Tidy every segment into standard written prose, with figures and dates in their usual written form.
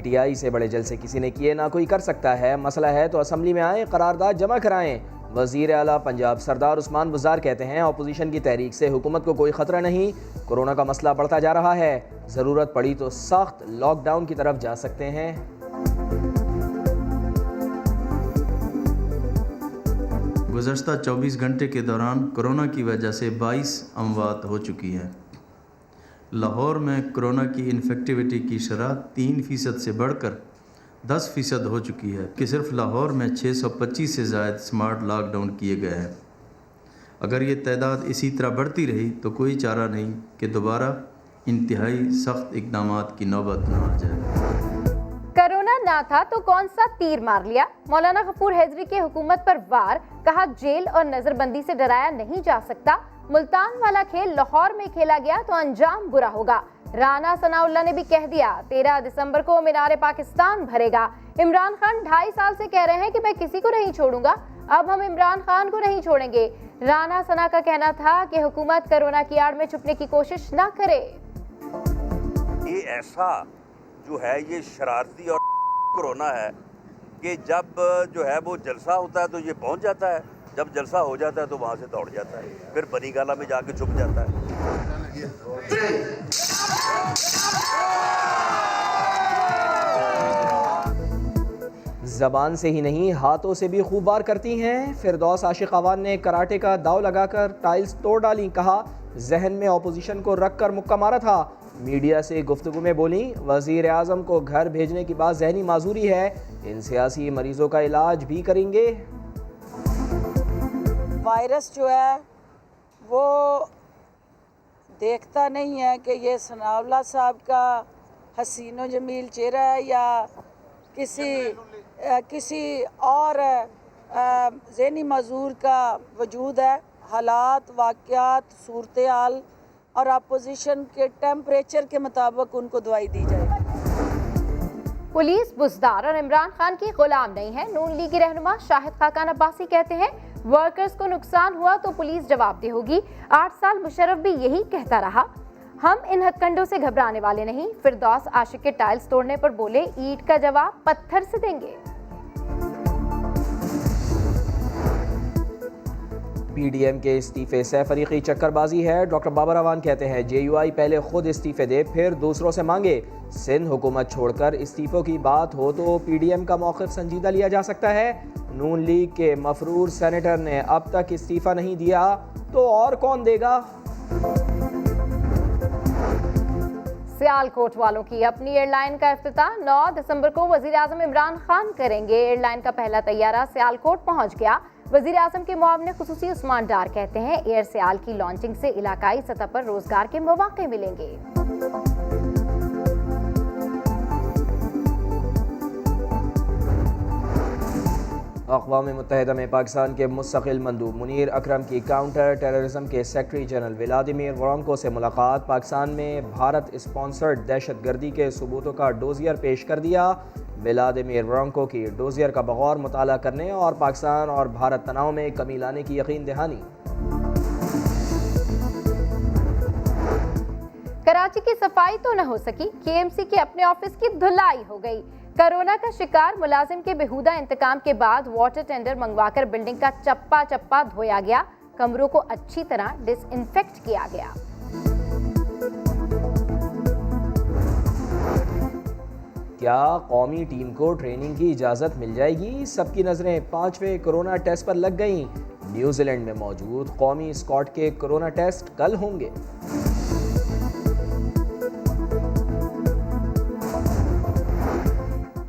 PTI से बड़े जलसे किसी ने किए ना कोई कर सकता है, मसला है तो असम्बली में आए, करारदाद जमा कराएं। वज़ीर आला पंजाब सरदार उस्मान बुज़दार कहते हैं अपोजिशन की तहरीक से हुकूमत को कोई ख़तरा नहीं, कोरोना का मसला बढ़ता जा रहा है, ज़रूरत पड़ी तो सख्त लॉकडाउन की तरफ जा सकते हैं। गुज़श्ता 24 घंटे के दौरान कोरोना की वजह से 22 अमवात हो चुकी है। लाहौर में कोरोना की इन्फेक्टिविटी की शरह 3% से बढ़कर 10% हो चुकी है कि सिर्फ लाहौर में 625 से ज़ायद स्मार्ट लॉकडाउन किए गए हैं। अगर ये तादाद इसी तरह बढ़ती रही तो कोई चारा नहीं कि दोबारा इंतहाई सख्त इक़दामात की नौबत न आ जाए। कोरोना ना था तो कौन सा तीर मार लिया, मौलाना गफूर हैदरी के हुकूमत पर वार, कहा जेल और नजरबंदी से डराया नहीं जा सकता, मुल्तान वाला खेल लाहौर में खेला गया तो अंजाम बुरा होगा। राना सनाउल्लाह ने भी कह दिया 13 दिसंबर को मीनार पाकिस्तान भरेगा। इमरान खान 2.5 साल से कह रहे हैं कि मैं किसी को नहीं छोड़ूंगा, अब हम इमरान खान को नहीं छोड़ेंगे। राना सना का कहना था कि हुकूमत कोरोना की आड़ में छुपने की कोशिश ना करे। ये ऐसा जो है ये शरारती और कोरोना है कि जब जो है वो जलसा होता है तो ये पहुंच जाता है, जब जलसा हो जाता है तो वहाँ से दौड़ जाता है, फिर बनी गाला में जाके छुप जाता है। ज़बान से ही नहीं हाथों से भी खूब वार करती हैं। फिरदौस आशिक अवान ने कराटे का दाव लगाकर टाइल्स तोड़ डाली, कहा जहन में अपोजिशन को रख कर मुक्का मारा था। मीडिया से गुफ्तगू में बोली वज़ीर आज़म को घर भेजने की बात जहनी माजूरी है, इन सियासी मरीजों का इलाज भी करेंगे। वायरस जो है वो देखता नहीं है कि ये सनाउल्लाह साहब का हसीनो जमील चेहरा है या किसी और ज़हनी मजूर का वजूद है। हालात, वाक़यात, सूरत हाल और अपोजिशन के टेम्परेचर के मुताबिक उनको दवाई दी जाए। पुलिस बुज़दार और इमरान खान की गुलाम नहीं है। नून लीग की रहनुमा शाहिद खाकान अब्बासी कहते हैं वर्कर्स को नुकसान हुआ तो पुलिस जवाबदेह होगी। 8 साल मुशर्रफ भी यही कहता रहा। हम इन हथकंडों से घबराने वाले नहीं। फिरदौस आशिक के टाइल्स तोड़ने पर बोले ईंट का जवाब पत्थर से देंगे। PDM के इस्तीफे से फरीकी चक्करबाजी है। डॉक्टर बाबर अवान कहते हैं JUI पहले खुद इस्तीफे दे फिर दूसरों से मांगे। सिंध हुकूमत छोड़कर इस्तीफों की बात हो तो PDM का मौक़िफ़ संजीदा लिया जा सकता है। नून लीग के मफरूर सेनेटर ने अब तक इस्तीफा नहीं दिया तो और कौन देगा। सियालकोट वालों की अपनी एयरलाइन का इफ्तिताह 9 दिसंबर को वज़ीर आज़म इमरान खान करेंगे। एयरलाइन का पहला तैयारा सियालकोट पहुंच गया। वज़ीर आज़म के मुआविन खुसूसी उस्मान डार कहते हैं एयर सियाल की लॉन्चिंग से इलाकाई सतह पर रोजगार के मौके मिलेंगे। अक़वाम मुत्तहिदा में पाकिस्तान के मुस्तक़िल मंदूब मुनीर अकरम की काउंटर टेररिज्म के सेक्रेटरी जनरल व्लादिमीर वोरोंको से मुलाकात। पाकिस्तान में भारत स्पॉन्सर्ड दहशतगर्दी के सबूतों का डोजियर पेश कर दिया। व्लादिमीर वोरोंको की डोजियर का बगौर मुताला करने और पाकिस्तान और भारत तनाव में कमी लाने की यकीन दहानी। कराची की सफाई तो न हो सकी, KMC के अपने ऑफिस की धुलाई हो गई। कोरोना का शिकार मुलाजिम के बेहुदा इंतकाम के बाद वाटर टेंडर मंगवाकर बिल्डिंग का चप्पा चप्पा धोया गया। कमरों को अच्छी तरह डिसइंफेक्ट किया गया। क्या कौमी टीम को ट्रेनिंग की इजाज़त मिल जाएगी। सबकी नज़रें 5वें कोरोना टेस्ट पर लग गईं। न्यूजीलैंड में मौजूद कौमी स्क्वाड के कोरोना टेस्ट कल होंगे।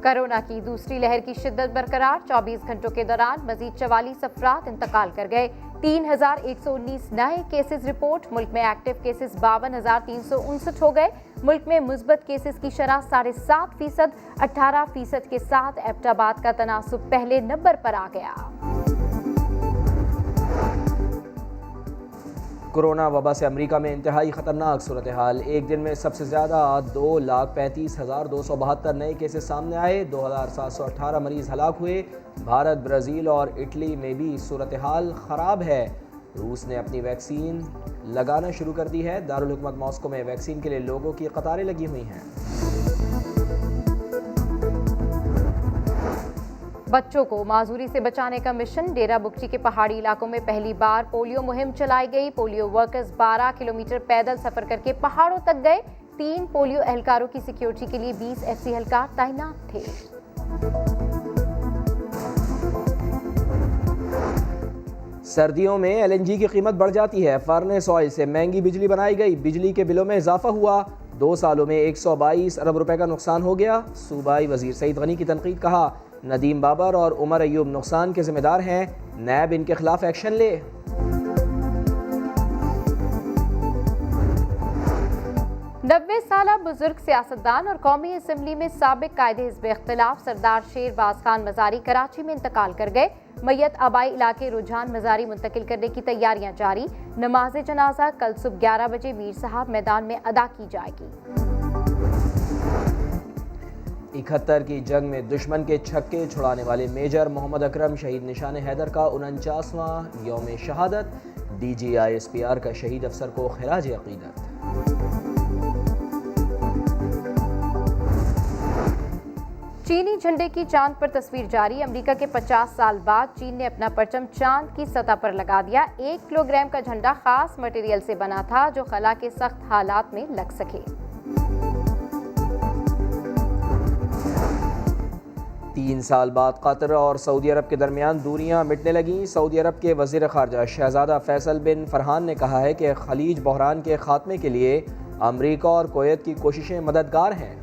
कोरोना की दूसरी लहर की शिद्दत बरकरार। 24 घंटों के दौरान मजीद 44 अफराद इंतकाल कर गए। 3119 नए केसेस रिपोर्ट। मुल्क में एक्टिव केसेस 52,359 हो गए। मुल्क में मुस्बत केसेस की शरह 7.5%। 18% के साथ एबटाबाद का तनासुब पहले नंबर पर आ गया। कोरोना वबा से अमेरिका में इंतहाई ख़तरनाक सूरत हाल। एक दिन में सबसे ज़्यादा 2,35,272 नए केसेस सामने आए। 2,718 मरीज़ हलाक हुए। भारत, ब्राज़ील और इटली में भी सूरत हाल ख़राब है। रूस ने अपनी वैक्सीन लगाना शुरू कर दी है। दारुल हुकूमत मॉस्को में वैक्सीन के लिए लोगों की कतारें लगी हुई हैं। बच्चों को माजूरी से बचाने का मिशन। डेरा बुगटी के पहाड़ी इलाकों में पहली बार पोलियो मुहिम चलाई गई। पोलियो वर्कर्स 12 किलोमीटर पैदल सफर करके पहाड़ों तक गए। 3 पोलियो एहलकारों की सिक्योरिटी के लिए 20 FC एहलकार तैनात थे। सर्दियों में LNG की कीमत बढ़ जाती है। फर्नेस ऑयल से महंगी बिजली बनाई गई। बिजली के बिलों में इजाफा हुआ। 2 सालों में 122 अरब रुपए का नुकसान हो गया। सूबाई वजीर सईद गनी की तनकीद। कहा, नदीम बाबर और उमर अयूब नुकसान के जिम्मेदार हैं। नैब इनके खिलाफ एक्शन ले। नब्बे साला बुजुर्ग सियासतदान और कौमी असम्बली में साबिक कायदे हिज़्ब इख्तिलाफ सरदार शेरबाज खान मजारी कराची में इंतकाल कर गए। मैयत आबाई इलाके रुझान मजारी मुंतकिल करने की तैयारियां जारी। नमाज जनाजा कल सुबह 11 बजे मीर साहब मैदान में अदा की जाएगी। 71 की जंग में दुश्मन के छक्के छुड़ाने वाले मेजर मोहम्मद अकरम शहीद निशान हैदर का 49वां यौम शहादत। DGISPR का शहीद अफसर को खिराज अकीदत। चीनी झंडे की चांद पर तस्वीर जारी। अमेरिका के 50 साल बाद चीन ने अपना परचम चांद की सतह पर लगा दिया। 1 किलोग्राम का झंडा खास मटेरियल से बना था जो खला के सख्त हालात में लग सके। 3 साल बाद कतर और सऊदी अरब के दरमियान दूरियां मिटने लगीं। सऊदी अरब के वज़ीर ख़ारजा शहज़ादा फैसल बिन फरहान ने कहा है कि खलीज बहरान के खात्मे के लिए अमरीका और कुवैत की कोशिशें मददगार हैं।